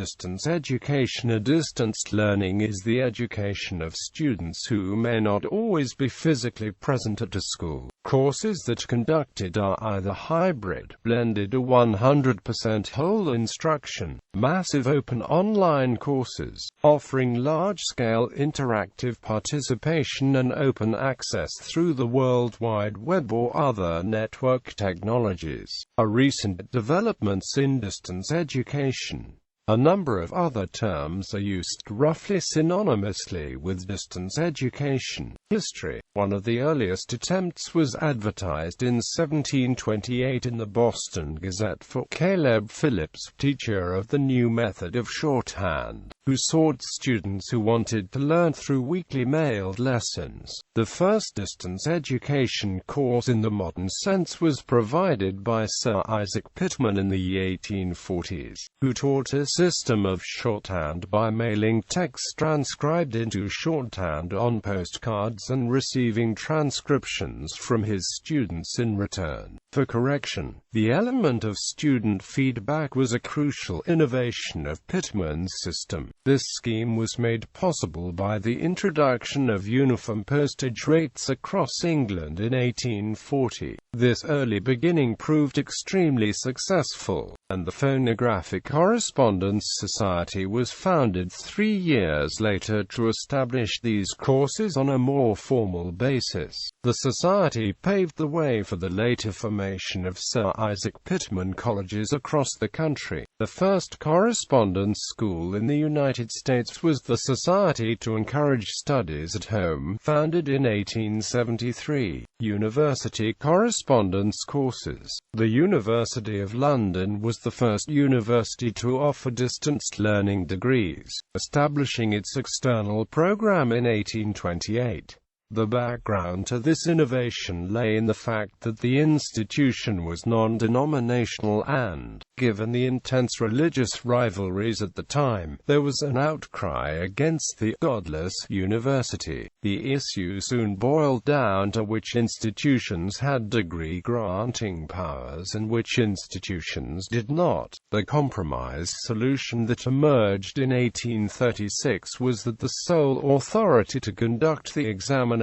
distance education. Distance learning is the education of students who may not always be physically present at a school. Courses that conducted are either hybrid, blended, or 100% whole instruction, massive open online courses, offering large-scale interactive participation and open access through the World Wide Web or other network technologies, are recent developments in distance education. A number of other terms are used roughly synonymously with distance education. History. One of the earliest attempts was advertised in 1728 in the Boston Gazette for Caleb Phillips, teacher of the new method of shorthand, who sought students who wanted to learn through weekly mailed lessons. The first distance education course in the modern sense was provided by Sir Isaac Pitman in the 1840s, who taught a system of shorthand by mailing text transcribed into shorthand on postcards and receiving transcriptions from his students in return for correction. The element of student feedback was a crucial innovation of Pitman's system. This scheme was made possible by the introduction of uniform postage rates across England in 1840. This early beginning proved extremely successful, and the Phonographic Correspondence Society was founded 3 years later to establish these courses on a more formal basis. The society paved the way for the later formation of Sir Isaac Pitman colleges across the country. The first correspondence school in the United States was the Society to Encourage Studies at Home, founded in 1873. University correspondence courses. The University of London was the first university to offer distance learning degrees, establishing its external program in 1828. The background to this innovation lay in the fact that the institution was non-denominational and, given the intense religious rivalries at the time, there was an outcry against the godless university. The issue soon boiled down to which institutions had degree-granting powers and which institutions did not. The compromise solution that emerged in 1836 was that the sole authority to conduct the examinations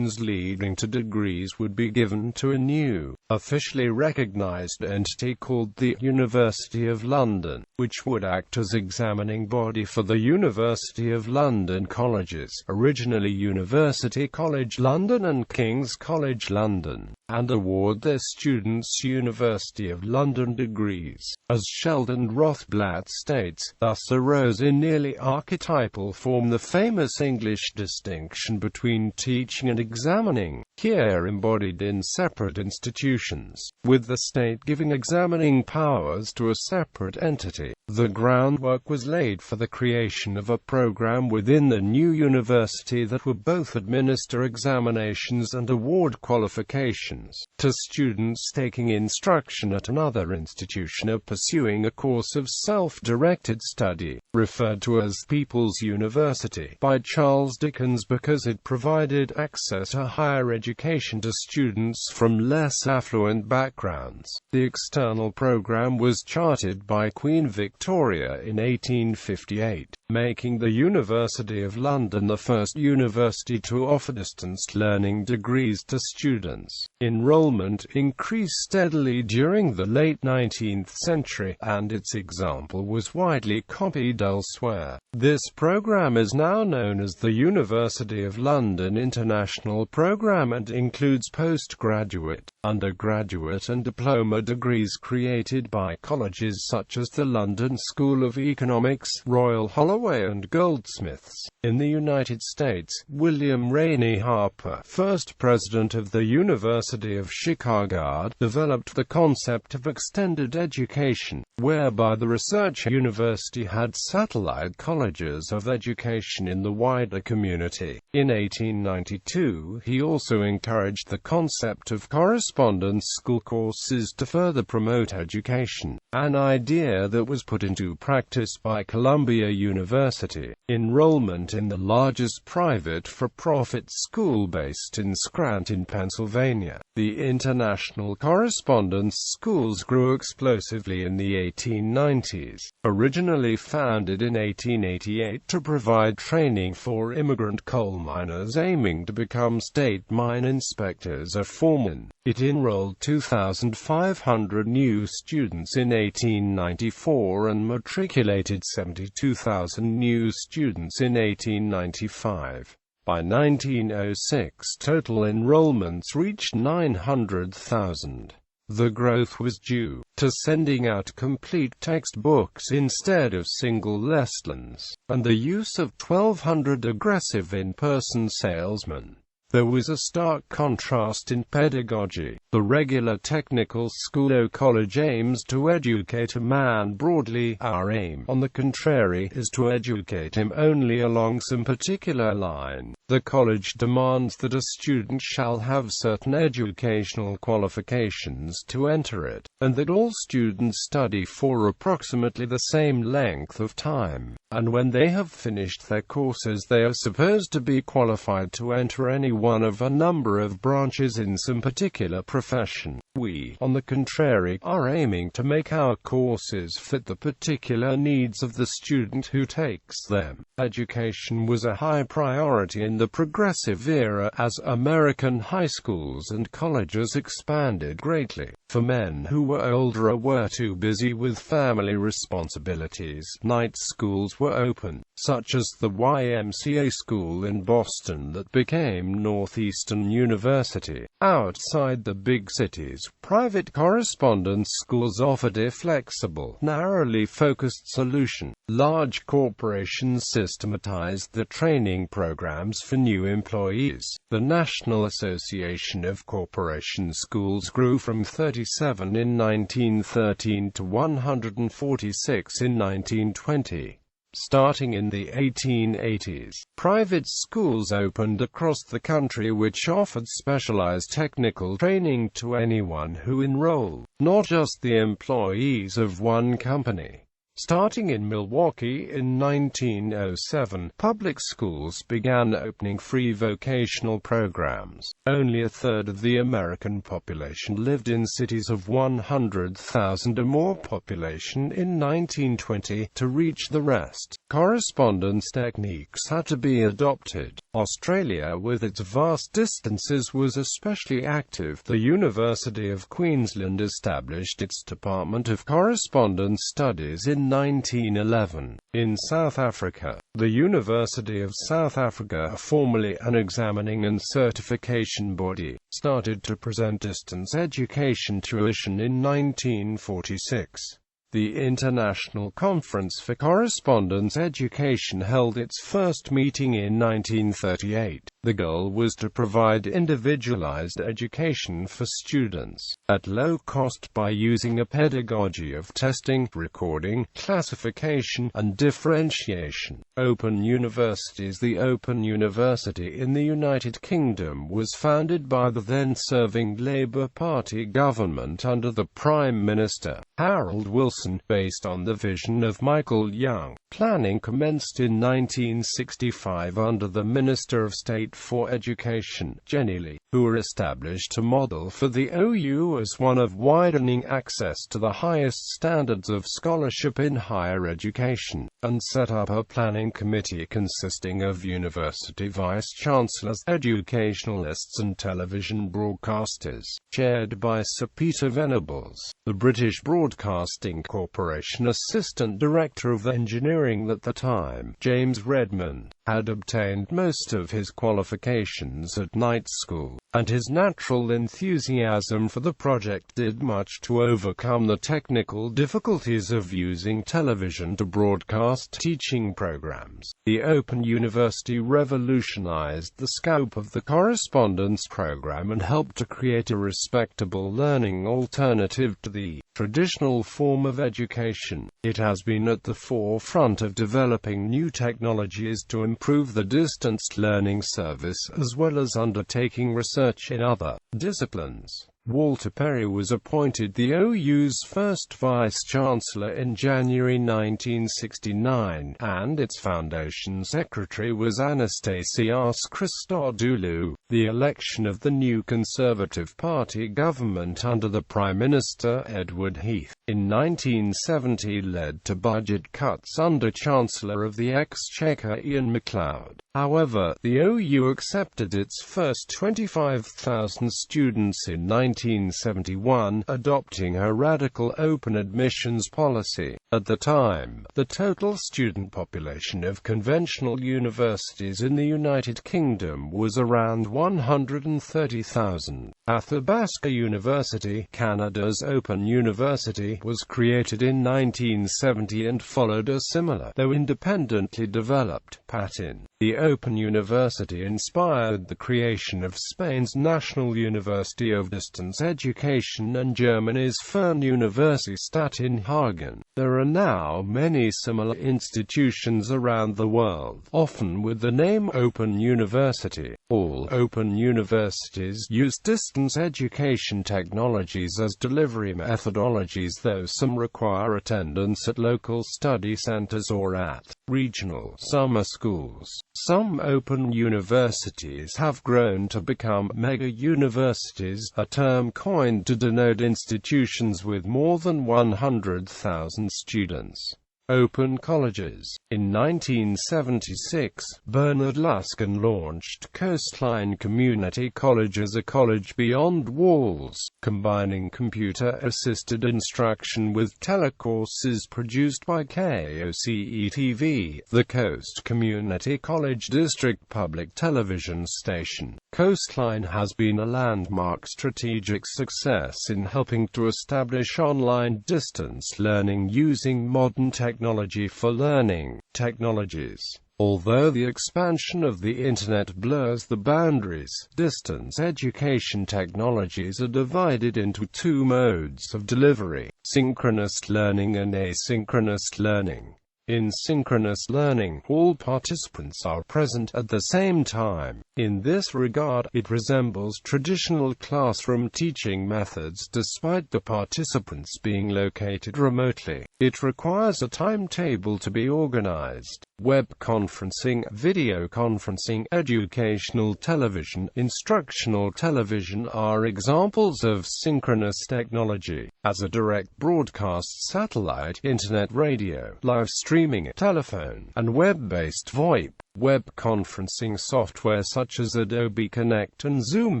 leading to degrees would be given to a new, officially recognized entity called the University of London, which would act as examining body for the University of London colleges, originally University College London and King's College London, and award their students University of London degrees. As Sheldon Rothblatt states, thus arose in nearly archetypal form the famous English distinction between teaching and examining, here embodied in separate institutions, with the state giving examining powers to a separate entity. The groundwork was laid for the creation of a program within the new university that would both administer examinations and award qualifications to students taking instruction at another institution or pursuing a course of self-directed study, referred to as People's University by Charles Dickens because it provided access to higher education to students from less affluent backgrounds. The external program was chartered by Queen Victoria in 1858, making the University of London the first university to offer distance learning degrees to students. Enrollment increased steadily during the late 19th century, and its example was widely copied elsewhere. This program is now known as the University of London International Program and includes postgraduate, undergraduate and diploma degrees created by colleges such as the London School of Economics, Royal Holloway and Goldsmiths. In the United States, William Rainey Harper, first president of the University of Chicago, developed the concept of extended education, whereby the research university had satellite colleges of education in the wider community. In 1892, he also encouraged the concept of correspondence school courses to further promote education, an idea that was put into practice by Columbia University. Enrollment in the largest private for-profit school based in Scranton, Pennsylvania. The international correspondence schools grew explosively in the 1890s. Originally founded in 1888 to provide training for immigrant coal miners aiming to become state mine inspectors or foremen, it enrolled 2,500 new students in 1894 and matriculated 72,000 new students in 1895. By 1906, total enrollments reached 900,000. The growth was due to sending out complete textbooks instead of single lessons, and the use of 1,200 aggressive in-person salesmen. There was a stark contrast in pedagogy. The regular technical school or college aims to educate a man broadly. Our aim, on the contrary, is to educate him only along some particular line. The college demands that a student shall have certain educational qualifications to enter it, and that all students study for approximately the same length of time, and when they have finished their courses they are supposed to be qualified to enter any one of a number of branches in some particular profession. We, on the contrary, are aiming to make our courses fit the particular needs of the student who takes them. Education was a high priority in the Progressive era as American high schools and colleges expanded greatly. For men who were older or were too busy with family responsibilities, night schools were open, such as the YMCA school in Boston that became Northeastern University. Outside the big cities, private correspondence schools offered a flexible, narrowly focused solution. Large corporations systematized the training programs for new employees. The National Association of Corporation Schools grew from 37 in 1913 to 146 in 1920. Starting in the 1880s, private schools opened across the country which offered specialized technical training to anyone who enrolled, not just the employees of one company. Starting in Milwaukee in 1907, public schools began opening free vocational programs. Only a third of the American population lived in cities of 100,000 or more population in 1920. To reach the rest, correspondence techniques had to be adopted. Australia, with its vast distances, was especially active. The University of Queensland established its Department of Correspondence Studies in 1911. In South Africa, the University of South Africa, formerly an examining and certification body, started to present distance education tuition in 1946. The International Conference for Correspondence Education held its first meeting in 1938. The goal was to provide individualized education for students at low cost by using a pedagogy of testing, recording, classification, and differentiation. Open Universities. The Open University in the United Kingdom was founded by the then-serving Labour Party government under the Prime Minister, Harold Wilson, based on the vision of Michael Young. Planning commenced in 1965 under the Minister of State for Education, Jenny Lee, who were established a model for the OU as one of widening access to the highest standards of scholarship in higher education, and set up a planning committee consisting of university vice-chancellors, educationalists and television broadcasters, chaired by Sir Peter Venables, the British Broadcasting Corporation Assistant Director of Engineering at the time. James Redmond had obtained most of his qualifications at night school, and his natural enthusiasm for the project did much to overcome the technical difficulties of using television to broadcast teaching programs. The Open University revolutionized the scope of the correspondence program and helped to create a respectable learning alternative to the traditional form of education. It has been at the forefront of developing new technologies to improve the distance learning service as well as undertaking research research in other disciplines. Walter Perry was appointed the OU's first Vice-Chancellor in January 1969, and its foundation secretary was Anastasios Christodoulou. The election of the new Conservative Party government under the Prime Minister Edward Heath in 1970 led to budget cuts under Chancellor of the Exchequer Ian MacLeod. However, the OU accepted its first 25,000 students in 1971, adopting a radical open admissions policy. At the time, the total student population of conventional universities in the United Kingdom was around 130,000. Athabasca University, Canada's Open University, was created in 1970 and followed a similar, though independently developed, pattern. The Open University inspired the creation of Spain's National University of Distance Education and Germany's Fernuniversität in Hagen. There are now many similar institutions around the world, often with the name Open University. All open universities use distance education technologies as delivery methodologies, though some require attendance at local study centers or at regional summer schools. Some open universities have grown to become mega-universities, a term coined to denote institutions with more than 100,000 students. Open colleges. In 1976, Bernard Luskin launched Coastline Community College as a college beyond walls, combining computer-assisted instruction with telecourses produced by KOCE-TV, the Coast Community College District public television station. Coastline has been a landmark strategic success in helping to establish online distance learning using modern technology for learning technologies. Although the expansion of the Internet blurs the boundaries, distance education technologies are divided into two modes of delivery: synchronous learning and asynchronous learning. In synchronous learning, all participants are present at the same time. In this regard, it resembles traditional classroom teaching methods despite the participants being located remotely. It requires a timetable to be organized. Web conferencing, video conferencing, educational television, instructional television are examples of synchronous technology. As a direct broadcast, satellite, internet radio, live streaming, telephone, and web-based VoIP. Web conferencing software such as Adobe Connect and Zoom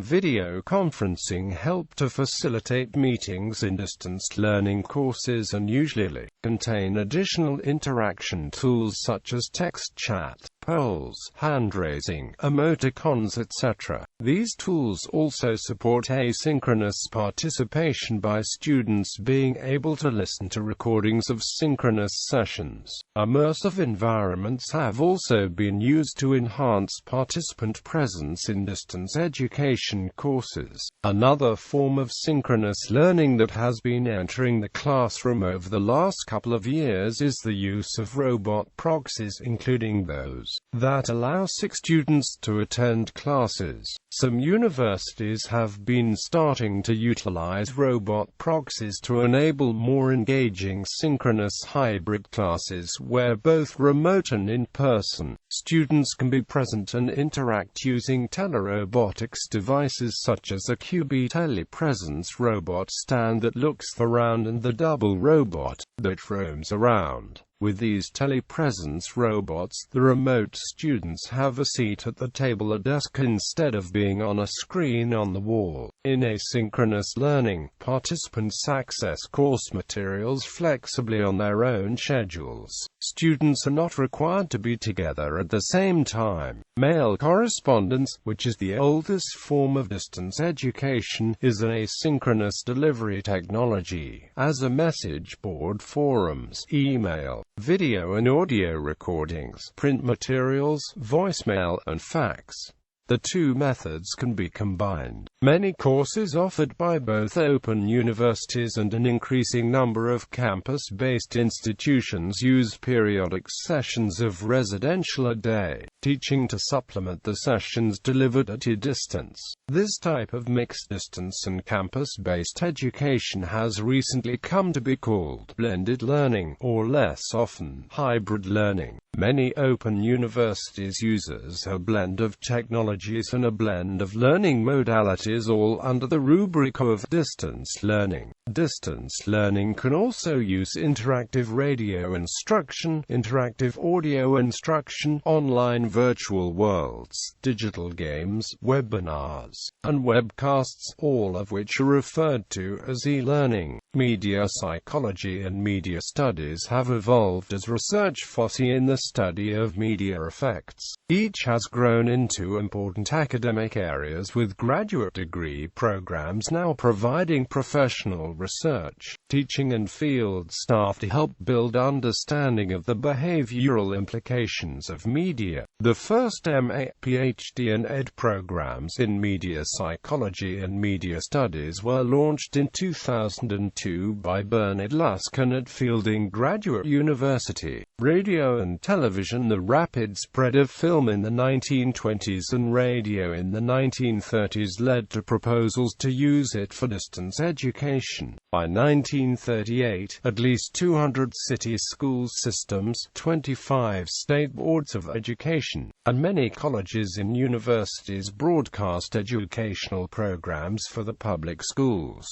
video conferencing help to facilitate meetings in distance learning courses and usually contain additional interaction tools such as text chat, polls, hand-raising, emoticons, etc. These tools also support asynchronous participation by students being able to listen to recordings of synchronous sessions. Immersive environments have also been used to enhance participant presence in distance education courses. Another form of synchronous learning that has been entering the classroom over the last couple of years is the use of robot proxies, including those that allow 6 students to attend classes. Some universities have been starting to utilize robot proxies to enable more engaging synchronous hybrid classes where both remote and in-person students can be present and interact using telerobotics devices such as a QB telepresence robot stand that looks around and the double robot that roams around. With these telepresence robots, the remote students have a seat at the table or desk instead of being on a screen on the wall. In asynchronous learning, participants access course materials flexibly on their own schedules. Students are not required to be together at the same time. Mail correspondence, which is the oldest form of distance education, is an asynchronous delivery technology, as are message board forums, email, video and audio recordings, print materials, voicemail, and fax. The two methods can be combined. Many courses offered by both open universities and an increasing number of campus-based institutions use periodic sessions of residential day teaching to supplement the sessions delivered at a distance. This type of mixed distance and campus-based education has recently come to be called blended learning, or less often, hybrid learning. Many open universities use a blend of technologies and a blend of learning modalities, all under the rubric of distance learning. Distance learning can also use interactive radio instruction, interactive audio instruction, online virtual worlds, digital games, webinars, and webcasts, all of which are referred to as e-learning. Media psychology and media studies have evolved as research foci in the study of media effects. Each has grown into important academic areas, with graduate degree programs now providing professional research, teaching and field staff to help build understanding of the behavioral implications of media. The first MA, PhD and Ed programs in media psychology and media studies were launched in 2002 by Bernard Luskin at Fielding Graduate University. Radio and television. The rapid spread of film in the 1920s and radio in the 1930s led to proposals to use it for distance education. By 1938, at least 200 city school systems, 25 state boards of education, and many colleges and universities broadcast educational programs for the public schools.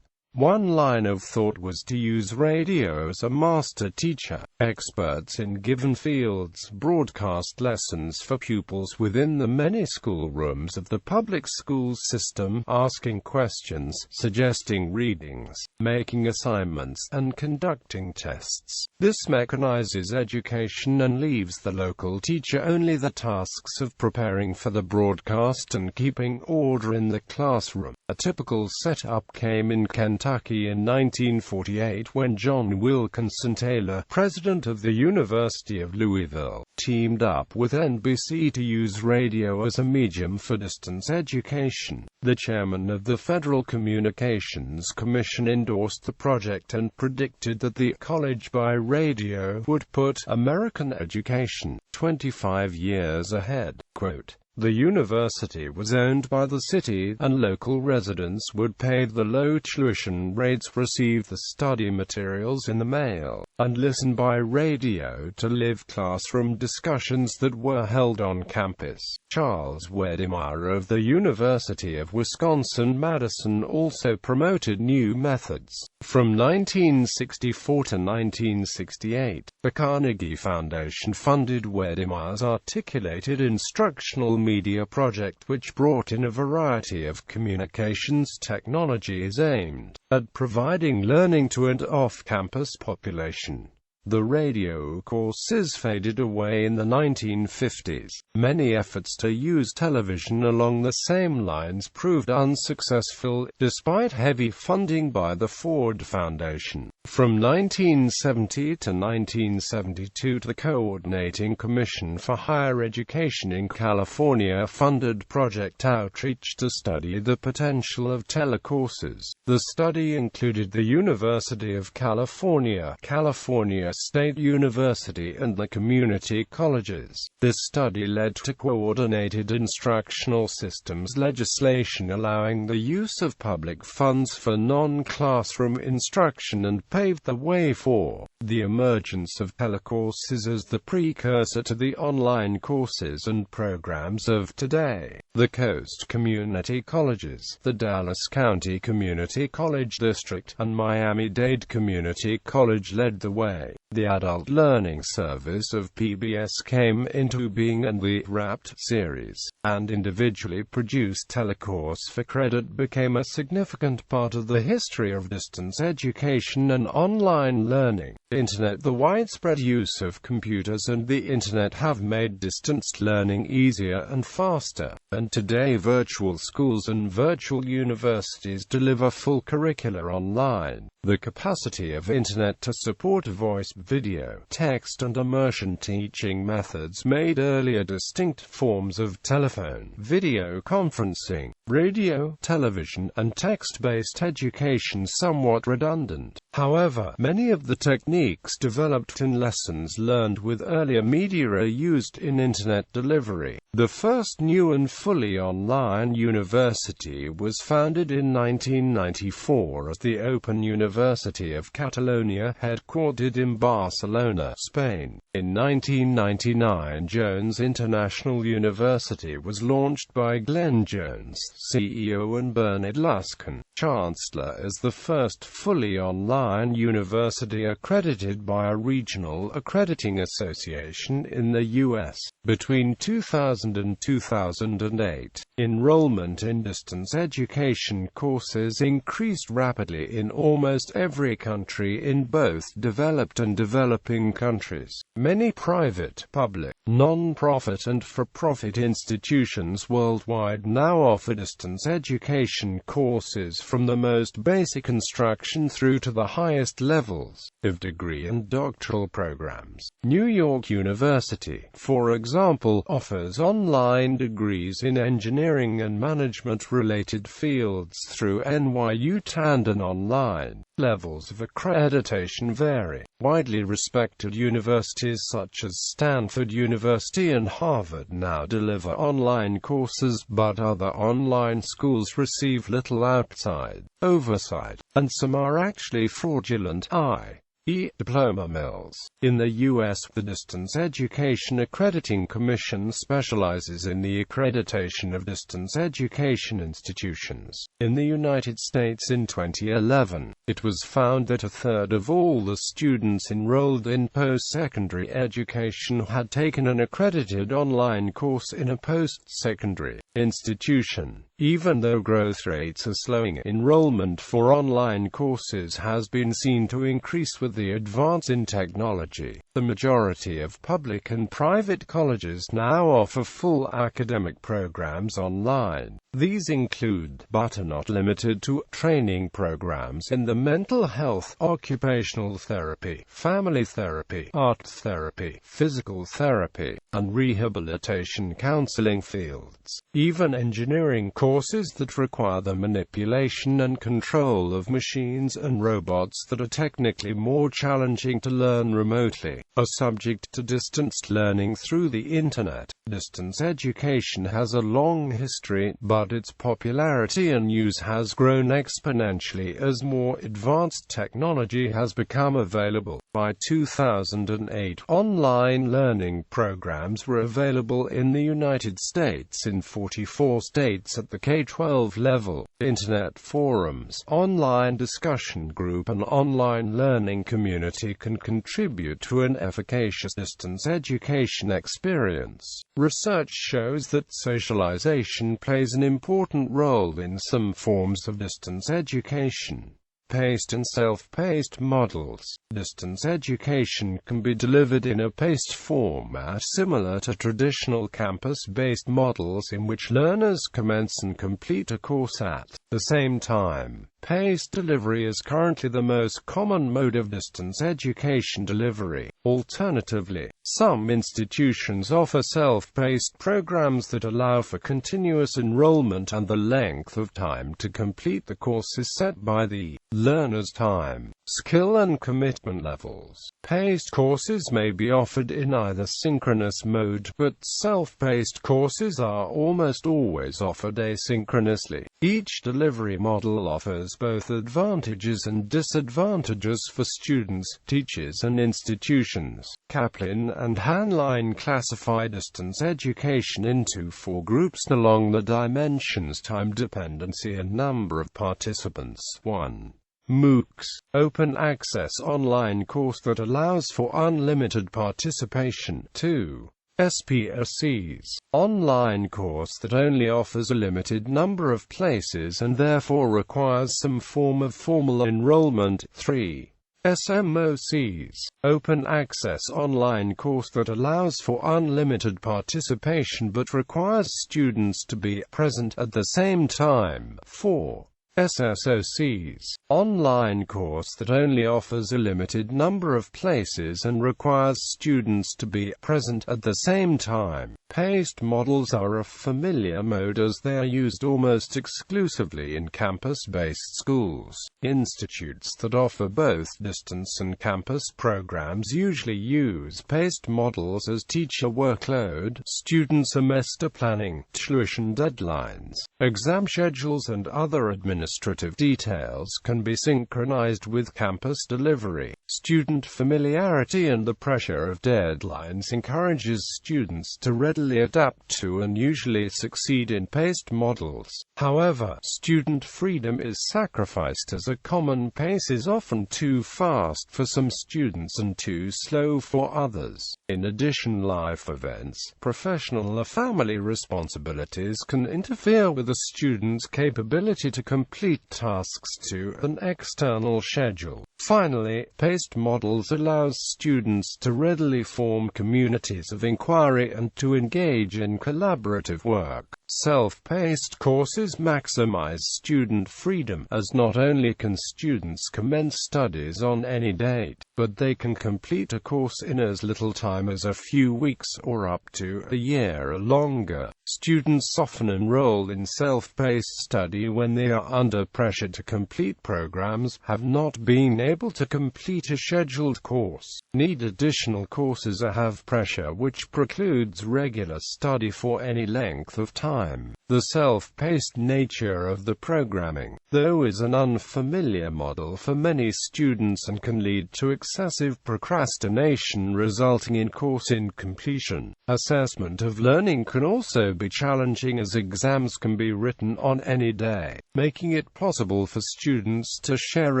One line of thought was to use radio as a master teacher. Experts in given fields broadcast lessons for pupils within the many schoolrooms of the public school system, asking questions, suggesting readings, making assignments, and conducting tests. This mechanizes education and leaves the local teacher only the tasks of preparing for the broadcast and keeping order in the classroom. A typical setup came in Kentucky in 1948 when John Wilkinson Taylor, president of the University of Louisville, teamed up with NBC to use radio as a medium for distance education. The chairman of the Federal Communications Commission endorsed the project and predicted that the college by radio would put American education 25 years ahead. Quote, "The university was owned by the city, and local residents would pay the low tuition rates, receive the study materials in the mail, and listen by radio to live classroom discussions that were held on campus." Charles Wedemeyer of the University of Wisconsin-Madison also promoted new methods. From 1964 to 1968, the Carnegie Foundation funded Wedemeyer's articulated instructional media project, which brought in a variety of communications technologies aimed at providing learning to an off-campus population. The radio courses faded away in the 1950s. Many efforts to use television along the same lines proved unsuccessful, despite heavy funding by the Ford Foundation. From 1970 to 1972, the Coordinating Commission for Higher Education in California funded Project Outreach to study the potential of telecourses. The study included the University of California, California State University, and the community colleges. This study led to coordinated instructional systems legislation allowing the use of public funds for non-classroom instruction and paved the way for the emergence of telecourses as the precursor to the online courses and programs of today. The Coast Community Colleges, the Dallas County Community College District, and Miami-Dade Community College led the way. The Adult Learning Service of PBS came into being, and the Wrapped series and individually produced telecourse for credit became a significant part of the history of distance education and online learning. Internet. The widespread use of computers and the Internet have made distance learning easier and faster, and today virtual schools and virtual universities deliver full curricula online. The capacity of Internet to support voice, video, text and immersion teaching methods made earlier distinct forms of telephone, video conferencing, radio, television, and text-based education somewhat redundant. However, many of the techniques developed in lessons learned with earlier media are used in Internet delivery. The first new and fully online university was founded in 1994 as the Open University of Catalonia, headquartered in Barcelona, Spain. In 1999, Jones International University was launched by Glenn Jones, CEO, and Bernard Luskin, Chancellor, as the first fully online university accredited by a regional accrediting association in the U.S. Between 2000 and 2008, enrollment in distance education courses increased rapidly in almost every country in both developed and developing countries. Many private, public, non-profit and for-profit institutions worldwide now offer distance education courses from the most basic instruction through to the highest levels of degree and doctoral programs. New York University, for example, offers online degrees in engineering and management-related fields through NYU Tandon Online. Levels of accreditation vary. Widely respected universities such as Stanford University and Harvard now deliver online courses, but other online schools receive little outside oversight, and some are actually fraudulent, i.e. diploma mills. In the U.S., the Distance Education Accrediting Commission specializes in the accreditation of distance education institutions. In the United States in 2011, it was found that a third of all the students enrolled in post-secondary education had taken an accredited online course in a post-secondary institution. Even though growth rates are slowing, enrollment for online courses has been seen to increase with the advance in technology. The majority of public and private colleges now offer full academic programs online. These include, but are not limited to, training programs in the mental health, occupational therapy, family therapy, art therapy, physical therapy, and rehabilitation counseling fields. Even engineering courses that require the manipulation and control of machines and robots that are technically more challenging to learn remotely are subject to distanced learning through the Internet. Distance education has a long history, but its popularity and use has grown exponentially as more advanced technology has become available. By 2008, online learning programs were available in the United States in 44 states at the K-12 level. Internet forums, online discussion group and online learning community can contribute to an efficacious distance education experience. Research shows that socialization plays an important role in some forms of distance education. Paced and self-paced models. Distance education can be delivered in a paced format similar to traditional campus-based models in which learners commence and complete a course at the same time. Paced delivery is currently the most common mode of distance education delivery. Alternatively, some institutions offer self-paced programs that allow for continuous enrollment, and the length of time to complete the course is set by the learner's time, skill and commitment levels. Paced courses may be offered in either synchronous mode, but self-paced courses are almost always offered asynchronously. Each delivery model offers both advantages and disadvantages for students, teachers and institutions. Kaplan and Hanline classify distance education into 4 groups along the dimensions time dependency and number of participants. 1. MOOCs, open access online course that allows for unlimited participation. 2. SPSCs, online course that only offers a limited number of places and therefore requires some form of formal enrollment. 3. SMOCs, open access online course that allows for unlimited participation but requires students to be present at the same time. 4. SSOCs, online course that only offers a limited number of places and requires students to be present at the same time. Paced models are a familiar mode as they are used almost exclusively in campus-based schools. Institutes that offer both distance and campus programs usually use paced models as teacher workload, student semester planning, tuition deadlines, exam schedules and other administrative details can be synchronized with campus delivery. Student familiarity and the pressure of deadlines encourages students to readily adapt to and usually succeed in paced models. However, student freedom is sacrificed as a common pace is often too fast for some students and too slow for others. In addition, life events, professional or family responsibilities can interfere with a student's capability to complete tasks to an external schedule. Finally, paced models allows students to readily form communities of inquiry and to engage in collaborative work. Self-paced courses maximize student freedom, as not only can students commence studies on any date, but they can complete a course in as little time as a few weeks or up to a year or longer. Students often enroll in self-paced study when they are under pressure to complete programs, have not been able to complete a scheduled course, need additional courses or have pressure which precludes regular study for any length of time. The self-paced nature of the programming, though, is an unfamiliar model for many students and can lead to excessive procrastination resulting in course incompletion. Assessment of learning can also be challenging as exams can be written on any day, making it possible for students to share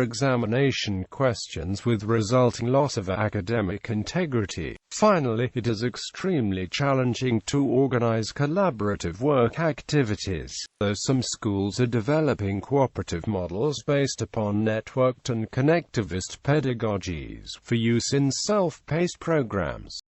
examination questions with resulting loss of academic integrity. Finally, it is extremely challenging to organize collaborative work activities, though some schools are developing cooperative models based upon networked and connectivist pedagogies for use in self-paced programs.